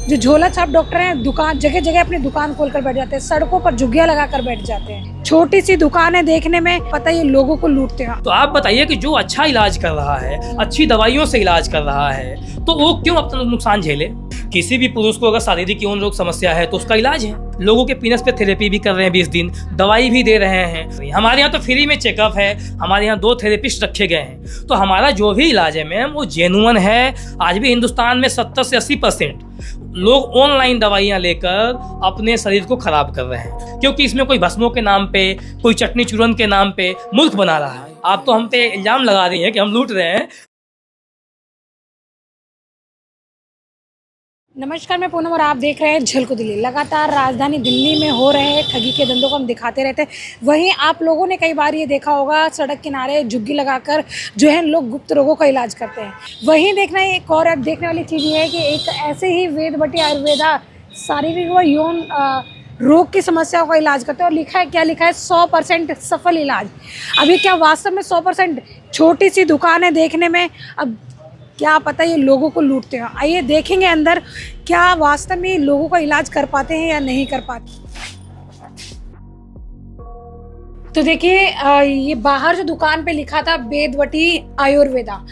जो झोला छाप डॉक्टर हैं, दुकान जगह जगह अपनी दुकान खोलकर बैठ जाते हैं, सड़कों पर झुग्गियां लगाकर बैठ जाते हैं। छोटी सी दुकान है, देखने में पता ही लोगों को लूटते हैं। तो आप बताइए कि जो अच्छा इलाज कर रहा है, अच्छी दवाइयों से इलाज कर रहा है, तो वो क्यों अपना नुकसान झेले। किसी भी पुरुष को अगर शारीरिक यौन रोग समस्या है तो उसका इलाज है। लोगों के पीनस पे थेरेपी भी कर रहे हैं 20 दिन, दवाई भी दे रहे हैं। हमारे यहाँ तो फ्री में चेकअप है, हमारे यहाँ 2 थेरेपिस्ट रखे गए हैं। तो हमारा जो भी इलाज है मैम वो जेन्युइन है। आज भी हिंदुस्तान में 70 से 80% लोग ऑनलाइन दवाइयाँ लेकर अपने शरीर को खराब कर रहे हैं, क्योंकि इसमें कोई भस्मों के नाम पे, कोई चटनी चूरन के नाम पे मुल्क बना रहा है। आप तो हम पे इल्जाम लगा रही हैं कि हम लूट रहे हैं। नमस्कार, मैं पूनम और आप देख रहे हैं झलको दिल्ली। लगातार राजधानी दिल्ली में हो रहे ठगी के धंधों को हम दिखाते रहते हैं। वहीं आप लोगों ने कई बार ये देखा होगा, सड़क किनारे झुग्गी लगाकर जो है लोग गुप्त रोगों का इलाज करते हैं। वहीं देखना एक और अब देखने वाली चीज़ ये है कि एक ऐसे ही वेदवती आयुर्वेदा शारीरिक व यौन रोग की समस्याओं का इलाज करते हैं। और लिखा है, क्या लिखा है, 100% सफल इलाज। अभी क्या वास्तव में 100%? छोटी सी दुकान है देखने में, अब क्या पता ये लोगों को लूटते हैं। आइए देखेंगे अंदर, क्या वास्तव में लोगों का इलाज कर पाते हैं या नहीं कर पाते। तो देखिए, ये बाहर जो दुकान पे लिखा था वेदवती आयुर्वेदा,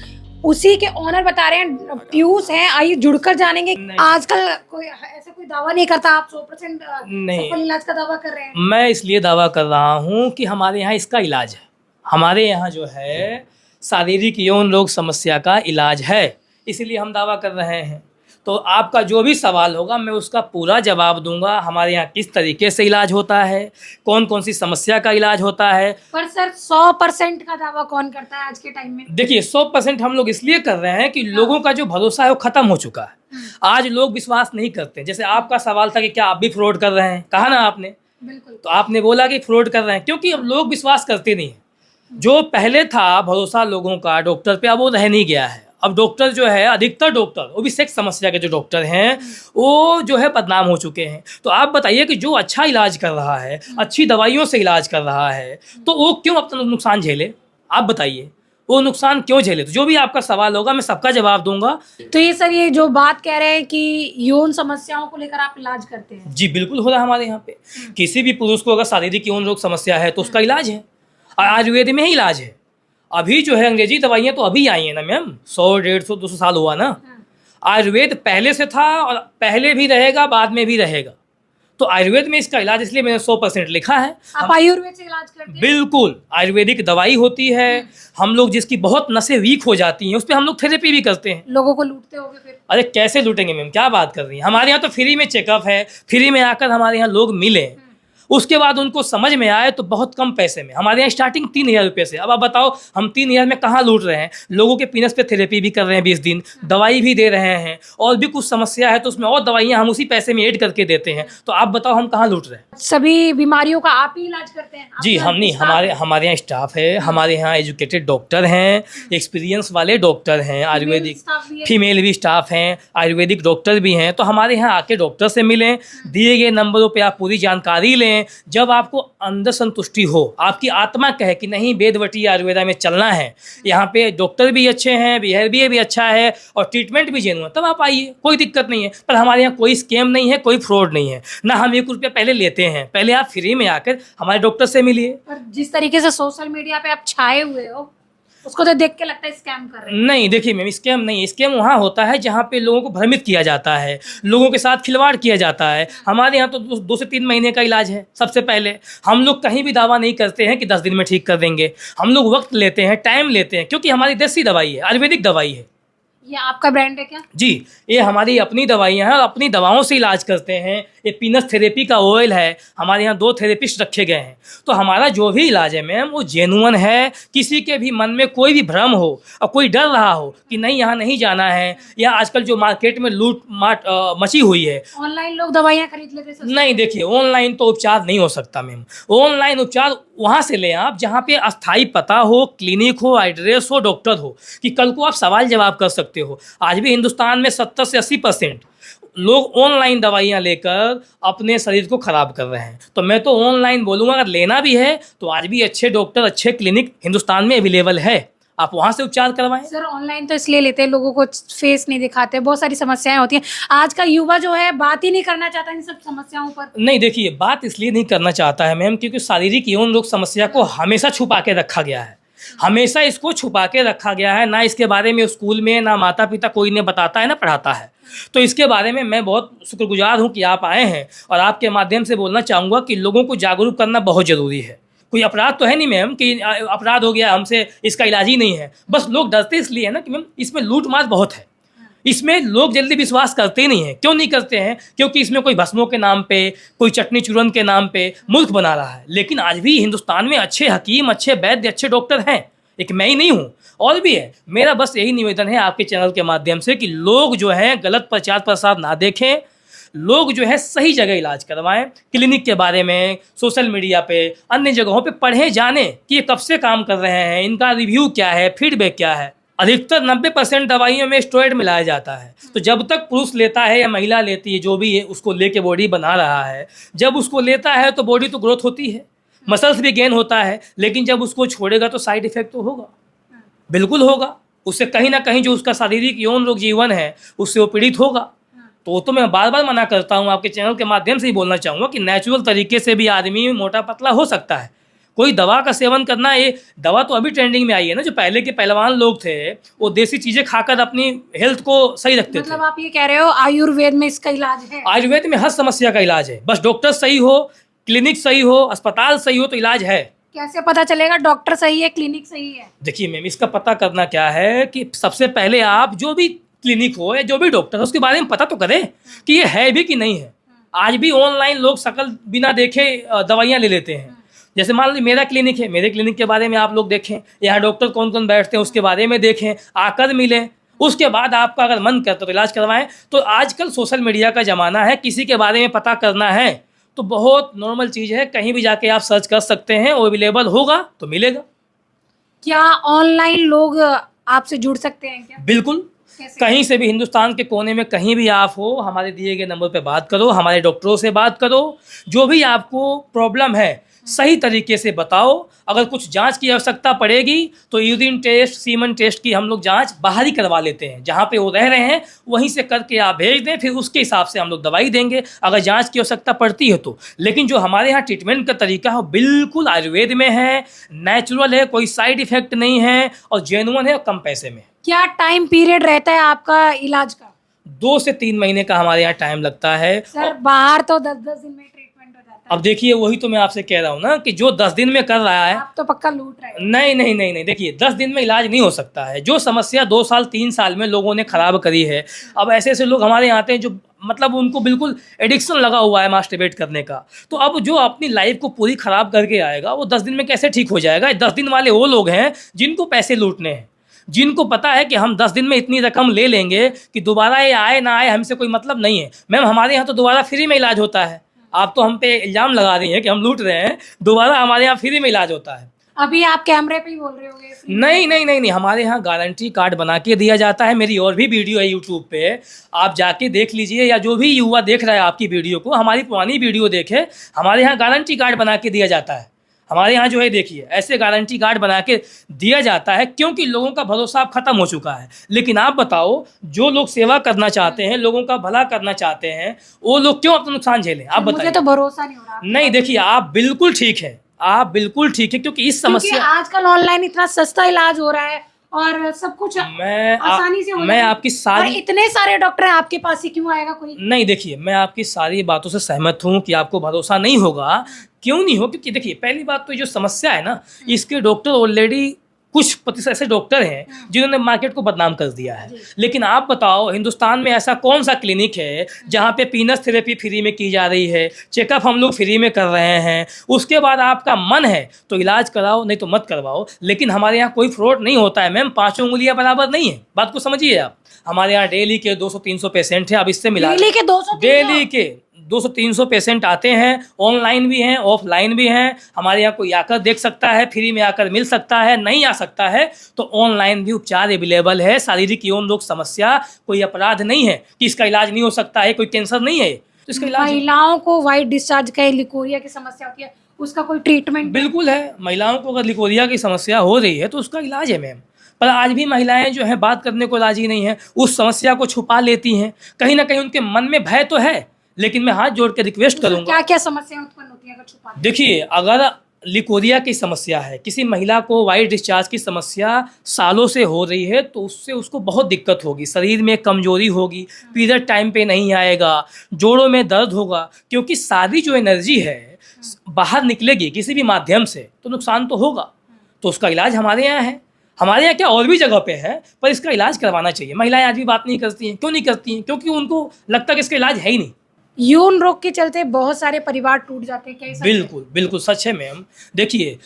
उसी के ओनर बता रहे हैं, पीयूष हैं। आइए जुड़कर जानेंगे। आजकल कोई ऐसा कोई दावा नहीं करता, आप 100% सफल इलाज का दावा कर रहे हैं। मैं इसलिए दावा कर रहा हूँ कि हमारे यहाँ इसका इलाज है। हमारे यहाँ जो है शारीरिक यौन रोग समस्या का इलाज है, इसीलिए हम दावा कर रहे हैं। तो आपका जो भी सवाल होगा मैं उसका पूरा जवाब दूंगा। हमारे यहाँ किस तरीके से इलाज होता है, कौन कौन सी समस्या का इलाज होता है। पर सर 100% का दावा कौन करता है आज के टाइम में? देखिए 100% हम लोग इसलिए कर रहे हैं कि लोगों का जो भरोसा है वो खत्म हो चुका है। आज लोग विश्वास नहीं करते। जैसे आपका सवाल था कि क्या आप भी फ्रॉड कर रहे हैं, कहा ना आपने। बिल्कुल। तो आपने बोला कि फ्रॉड कर रहे हैं, क्योंकि अब लोग विश्वास करते नहीं हैं। जो पहले था भरोसा लोगों का डॉक्टर पे, अब वो रह नहीं गया है। अब डॉक्टर जो है, अधिकतर डॉक्टर, वो भी सेक्स समस्या के जो डॉक्टर हैं, वो जो है बदनाम हो चुके हैं। तो आप बताइए कि जो अच्छा इलाज कर रहा है, अच्छी दवाइयों से इलाज कर रहा है, तो वो क्यों अपना नुकसान झेले। आप बताइए वो नुकसान क्यों झेले। तो जो भी आपका सवाल होगा मैं सबका जवाब दूंगा। तो ये सर, ये जो बात कह रहे हैं कि यौन समस्याओं को लेकर आप इलाज करते हैं। जी बिल्कुल हो रहा है हमारे यहाँ पे। किसी भी पुरुष को अगर शारीरिक यौन रोग समस्या है तो उसका इलाज है, आयुर्वेद में ही इलाज है। अभी जो है अंग्रेजी दवाइयाँ तो अभी आई हैं ना मैम, 100, 150, 200 साल हुआ ना। आयुर्वेद पहले से था और पहले भी रहेगा, बाद में भी रहेगा। तो आयुर्वेद में इसका इलाज, इसलिए मैंने 100% लिखा है। आप आयुर्वेद से इलाज करते हैं? बिल्कुल, आयुर्वेदिक दवाई होती है। हम लोग जिसकी बहुत नसें वीक हो जाती हैं उस पर हम लोग थेरेपी भी करते हैं। लोगों को लूटते होगे फिर? अरे कैसे लूटेंगे मैम, क्या बात कर रही हैं। हमारे यहाँ तो फ्री में चेकअप है, फ्री में आकर हमारे यहाँ लोग मिले, उसके बाद उनको समझ में आए तो बहुत कम पैसे में। हमारे यहाँ स्टार्टिंग 3000 रुपये से। अब आप बताओ हम 3000 में कहाँ लूट रहे हैं। लोगों के पीनस पे थेरेपी भी कर रहे हैं 20 दिन, दवाई भी दे रहे हैं, और भी कुछ समस्या है तो उसमें और दवाइयाँ हम उसी पैसे में ऐड करके देते हैं। तो आप बताओ हम कहाँ लूट रहे हैं। सभी बीमारियों का आप ही इलाज करते हैं? जी हम नहीं, हमारे यहाँ स्टाफ है, हमारे यहाँ एजुकेटेड डॉक्टर हैं, एक्सपीरियंस वाले डॉक्टर हैं, आयुर्वेदिक फीमेल भी स्टाफ हैं, आयुर्वेदिक डॉक्टर भी हैं। तो हमारे यहाँ आके डॉक्टर से मिलें, दिए गए नंबरों पे आप पूरी जानकारी लें। जब आपको अंदर संतुष्टि हो, आपकी आत्मा कहे कि नहीं वेदवती आयुर्वेदा में चलना है, यहाँ पे डॉक्टर भी अच्छे हैं, बिहेवियर भी अच्छा है और ट्रीटमेंट भी जेन्युइन, तब आप आइए, कोई दिक्कत नहीं है। पर हमारे यहाँ कोई स्कैम नहीं है, कोई फ्रॉड नहीं है ना। हम 1 रुपया पहले लेते हैं। पहले आप फ्री में आकर हमारे डॉक्टर से मिलिए। पर जिस तरीके से सोशल मीडिया पे आप छाए हुए हो, उसको तो देख के लगता है स्कैम कर रहे हैं। नहीं देखिए मैम, स्कैम नहीं है। स्कैम वहाँ होता है जहाँ पे लोगों को भ्रमित किया जाता है, लोगों के साथ खिलवाड़ किया जाता है। हमारे यहाँ तो 2 से 3 महीने का इलाज है। सबसे पहले हम लोग कहीं भी दावा नहीं करते हैं कि 10 दिन में ठीक कर देंगे। हम लोग वक्त लेते हैं, टाइम लेते हैं, क्योंकि हमारी देसी दवाई है, आयुर्वेदिक दवाई है। ये आपका ब्रांड है क्या? जी, ये हमारी अपनी दवाइयाँ हैं और अपनी दवाओं से इलाज करते हैं। ये पीनस थेरेपी का ऑयल है, हमारे यहाँ 2 थेरेपिस्ट रखे गए हैं। तो हमारा जो भी इलाज है मैम वो जेन्युइन है। किसी के भी मन में कोई भी भ्रम हो और कोई डर रहा हो कि नहीं यहाँ नहीं जाना है, या आजकल जो मार्केट में लूट माट मची हुई है, ऑनलाइन लोग दवाइयाँ खरीद लेते हैं। नहीं देखिए ऑनलाइन तो उपचार नहीं हो सकता मैम। ऑनलाइन उपचार वहाँ से लें आप जहाँ पे अस्थाई पता हो, क्लिनिक हो, एड्रेस हो, डॉक्टर हो, कि कल को आप सवाल जवाब कर सकते हो। आज भी हिंदुस्तान में 70 से 80% लोग ऑनलाइन दवाइयाँ लेकर अपने शरीर को खराब कर रहे हैं। तो मैं तो ऑनलाइन बोलूँगा, अगर लेना भी है तो आज भी अच्छे डॉक्टर, अच्छे क्लिनिक हिंदुस्तान में अवेलेबल है। आप वहाँ से उपचार करवाएं। सर ऑनलाइन तो इसलिए लेते हैं, लोगों को फेस नहीं दिखाते, बहुत सारी समस्याएं होती हैं। आज का युवा जो है बात ही नहीं करना चाहता इन सब समस्याओं पर। नहीं देखिए, बात इसलिए नहीं करना चाहता है मैम क्योंकि शारीरिक यौन रोग समस्या को हमेशा छुपा के रखा गया है, हमेशा इसको छुपा के रखा गया है। ना इसके बारे में स्कूल में ना माता पिता कोई ने बताता है ना पढ़ाता है। तो इसके बारे में मैं बहुत शुक्रगुजार हूँ कि आप आए हैं और आपके माध्यम से बोलना चाहूँगा कि लोगों को जागरूक करना बहुत ज़रूरी है। कोई अपराध तो है नहीं मैम कि अपराध हो गया हमसे इसका इलाज ही नहीं है, बस लोग डरते इसलिए है ना कि मैम इसमें लूट मार बहुत है, इसमें लोग जल्दी विश्वास करते नहीं हैं। क्यों नहीं करते हैं? क्योंकि इसमें कोई भस्मों के नाम पे, कोई चटनी चूरन के नाम पे मुल्क बना रहा है। लेकिन आज भी हिंदुस्तान में अच्छे हकीम, अच्छे वैद्य, अच्छे डॉक्टर हैं, एक मैं ही नहीं हूँ और भी है। मेरा बस यही निवेदन है आपके चैनल के माध्यम से कि लोग जो है गलत प्रचार प्रसार ना देखें, लोग जो है सही जगह इलाज करवाएं। क्लिनिक के बारे में सोशल मीडिया पे, अन्य जगहों पे पढ़ें, जानें कि ये कब से काम कर रहे हैं, इनका रिव्यू क्या है, फीडबैक क्या है। अधिकतर 90% दवाइयों में स्टेरॉइड मिलाया जाता है। तो जब तक पुरुष लेता है या महिला लेती है, जो भी है उसको लेके बॉडी बना रहा है, जब उसको लेता है तो बॉडी तो ग्रोथ होती है, मसल्स भी गेन होता है। लेकिन जब उसको छोड़ेगा तो साइड इफेक्ट तो होगा, बिल्कुल होगा। उससे कहीं ना कहीं जो उसका शारीरिक यौन रोग जीवन है उससे वो पीड़ित होगा। तो मैं बार बार मना करता हूँ, आपके चैनल के माध्यम से ही बोलना चाहूँगा कि नेचुरल तरीके से भी आदमी मोटा पतला हो सकता है। कोई दवा का सेवन करना, ये दवा तो अभी ट्रेंडिंग में आई है ना। जो पहले के पहलवान लोग थे वो देसी चीज़ें खाकर अपनी हेल्थ को सही रखते थे। मतलब आप ये कह रहे हो आयुर्वेद में इसका इलाज है? आयुर्वेद में हर समस्या का इलाज है, बस डॉक्टर सही हो, क्लिनिक सही हो, अस्पताल सही हो तो इलाज है। कैसे पता चलेगा डॉक्टर सही है, क्लिनिक सही है? देखिए मैम, इसका पता करना क्या है कि सबसे पहले आप जो भी क्लिनिक हो या जो भी डॉक्टर है उसके बारे में पता तो करें कि ये है भी कि नहीं है। आज भी ऑनलाइन लोग शकल बिना देखे दवाइयाँ ले लेते हैं। जैसे मान लीजिए मेरा क्लिनिक है, मेरे क्लिनिक के बारे में आप लोग देखें, यहाँ डॉक्टर कौन कौन बैठते हैं उसके बारे में देखें, आकर मिलें, उसके बाद आपका अगर मन करता तो इलाज करवाएं। तो आजकल सोशल मीडिया का ज़माना है, किसी के बारे में पता करना है तो बहुत नॉर्मल चीज़ है, कहीं भी जाके आप सर्च कर सकते हैं, अवेलेबल होगा तो मिलेगा। क्या ऑनलाइन लोग आपसे जुड़ सकते हैं क्या? बिल्कुल, कहीं से भी, हिंदुस्तान के कोने में कहीं भी आप हो, हमारे दिए गए नंबर पे बात करो, हमारे डॉक्टरों से बात करो, जो भी आपको प्रॉब्लम है सही तरीके से बताओ। अगर कुछ जांच की आवश्यकता पड़ेगी तो यूरिन टेस्ट, सीमन टेस्ट की हम लोग जांच बाहर ही करवा लेते हैं, जहाँ पे वो रह रहे हैं वहीं से करके आप भेज दें, फिर उसके हिसाब से हम लोग दवाई देंगे अगर जांच की आवश्यकता पड़ती है तो। लेकिन जो हमारे यहाँ ट्रीटमेंट का तरीका है बिल्कुल आयुर्वेद में है, नेचुरल है, कोई साइड इफेक्ट नहीं है और जेन्युइन है और कम पैसे में। क्या टाइम पीरियड रहता है आपका इलाज का? 2 से 3 महीने का हमारे यहाँ टाइम लगता है। सर बाहर तो 10-10 दिन में ट्रीटमेंट हो जाता है। अब देखिए, वही तो मैं आपसे कह रहा हूँ ना कि जो 10 दिन में कर रहा है, आप तो पक्का लूट रहे हैं। नहीं नहीं नहीं नहीं, देखिए 10 दिन में इलाज नहीं हो सकता है। जो समस्या 2 साल 3 साल में लोगों ने खराब करी है, अब ऐसे ऐसे लोग हमारे यहाँ आते हैं जो मतलब उनको बिल्कुल एडिक्शन लगा हुआ है मास्टरबेट करने का। तो अब जो अपनी लाइफ को पूरी खराब करके आएगा वो 10 दिन में कैसे ठीक हो जाएगा? 10 दिन वाले वो लोग हैं जिनको पैसे लूटने हैं, जिनको पता है कि हम 10 दिन में इतनी रकम ले लेंगे कि दोबारा ये आए ना आए हमसे कोई मतलब नहीं है। मैम हमारे यहाँ तो दोबारा फ्री में इलाज होता है। आप तो हम पे इल्ज़ाम लगा रही हैं कि हम लूट रहे हैं, दोबारा हमारे यहाँ फ्री में इलाज होता है। अभी आप कैमरे पे ही बोल रहे होगे? नहीं नहीं नहीं नहीं, हमारे यहाँ गारंटी कार्ड बना के दिया जाता है। मेरी और भी वीडियो है यूट्यूब पे, आप जाके देख लीजिए, या जो भी युवा देख रहा है आपकी वीडियो को, हमारी पुरानी वीडियो देखे। हमारे यहाँ गारंटी कार्ड बना के दिया जाता है। हमारे यहाँ जो है देखिए ऐसे गारंटी कार्ड बना के दिया जाता है क्योंकि लोगों का भरोसा अब खत्म हो चुका है। लेकिन आप बताओ, जो लोग सेवा करना चाहते हैं, लोगों का भला करना चाहते हैं, वो लोग क्यों अपना नुकसान झेलें? आप बताइए। मुझे तो भरोसा नहीं हो रहा। नहीं देखिए, आप बिल्कुल ठीक है, आप बिल्कुल ठीक है, क्योंकि इस समस्या, आजकल ऑनलाइन इतना सस्ता इलाज हो रहा है और सब कुछ आसानी से हो रहा है। आपकी सारी, और इतने सारे डॉक्टर हैं, आपके पास ही क्यों आएगा कोई? नहीं, देखिए मैं आपकी सारी बातों से सहमत हूँ कि आपको भरोसा नहीं होगा। क्यों नहीं हो? क्योंकि देखिए पहली बात तो जो समस्या है ना, इसके डॉक्टर ऑलरेडी कुछ प्रतिशत ऐसे डॉक्टर हैं जिन्होंने मार्केट को बदनाम कर दिया है। लेकिन आप बताओ, हिंदुस्तान में ऐसा कौन सा क्लिनिक है जहाँ पे पीनस थेरेपी फ्री में की जा रही है, चेकअप हम लोग फ्री में कर रहे हैं, उसके बाद आपका मन है तो इलाज कराओ, नहीं तो मत करवाओ। लेकिन हमारे यहाँ कोई फ्रॉड नहीं होता है मैम, 5 उंगलियाँ बराबर नहीं है, बात को समझिए आप। हमारे यहाँ डेली के 200-300 पेशेंट हैं। अब इससे मिला डेली के 200 डेली के 200-300 पेशेंट आते हैं, ऑनलाइन भी हैं, ऑफलाइन भी हैं। हमारे यहाँ कोई आकर देख सकता है, फ्री में आकर मिल सकता है, नहीं आ सकता है तो ऑनलाइन भी उपचार अवेलेबल है। शारीरिक यौन रोग समस्या कोई अपराध नहीं है कि इसका इलाज नहीं हो सकता है, कोई कैंसर नहीं है तो इसका इलाज। महिलाओं को व्हाइट डिस्चार्ज का लिकोरिया की समस्या होती है, उसका कोई ट्रीटमेंट? बिल्कुल है। महिलाओं को अगर लिकोरिया की समस्या हो रही है तो उसका इलाज है मैम। पर आज भी महिलाएं जो है बात करने को राजी नहीं है, उस समस्या को छुपा लेती हैं। कहीं ना कहीं उनके मन में भय तो है, लेकिन मैं हाथ जोड़ के रिक्वेस्ट करूंगा। क्या क्या समस्याएं उत्पन्न होती हैं अगर छुपा? देखिए, अगर लिकोरिया की समस्या है, किसी महिला को वाइट डिस्चार्ज की समस्या सालों से हो रही है, तो उससे उसको बहुत दिक्कत होगी, शरीर में कमजोरी होगी, पीरियड टाइम पे नहीं आएगा, जोड़ों में दर्द होगा, क्योंकि सारी जो एनर्जी है बाहर निकलेगी किसी भी माध्यम से, तो नुकसान तो होगा। तो उसका इलाज हमारे यहाँ है, हमारे यहाँ क्या और भी जगह पे है, पर इसका इलाज करवाना चाहिए। महिलाएं आज भी बात नहीं करती हैं। क्यों नहीं करती हैं? क्योंकि उनको लगता है कि इसका इलाज है ही नहीं। यौन रोग के चलते बहुत सारे परिवार टूट जाते हैं, क्या ये सच है? बिल्कुल बिल्कुल सच है मैम। देखिए,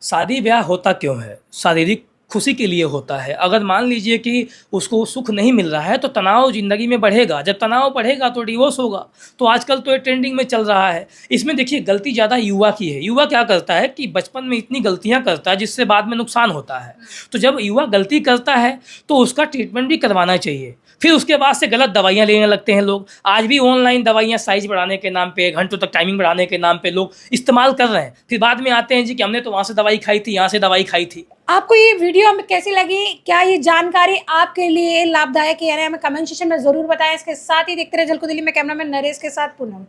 शादी ब्याह होता क्यों है? शारीरिक खुशी के लिए होता है। अगर मान लीजिए कि उसको सुख नहीं मिल रहा है तो तनाव ज़िंदगी में बढ़ेगा, जब तनाव बढ़ेगा तो डिवोर्स होगा। तो आजकल तो ये ट्रेंडिंग में चल रहा है। इसमें देखिए, गलती ज़्यादा युवा की है। युवा क्या करता है कि बचपन में इतनी गलतियाँ करता है जिससे बाद में नुकसान होता है। तो जब युवा गलती करता है तो उसका ट्रीटमेंट भी करवाना चाहिए। फिर उसके बाद से गलत दवाइयाँ लेने लगते हैं लोग। आज भी ऑनलाइन दवाइयाँ साइज बढ़ाने के नाम पे, घंटों तक टाइमिंग बढ़ाने के नाम पे लोग इस्तेमाल कर रहे हैं। फिर बाद में आते हैं जी कि हमने तो वहाँ से दवाई खाई थी, यहाँ से दवाई खाई थी। आपको ये वीडियो हमें कैसी लगी? क्या ये जानकारी आपके लिए लाभदायक है? हमें कमेंट सेक्शन में जरूर बताएं। इसके साथ ही देखते रहे झलको दिल्ली में कैमरामैन नरेश के साथ पूनम।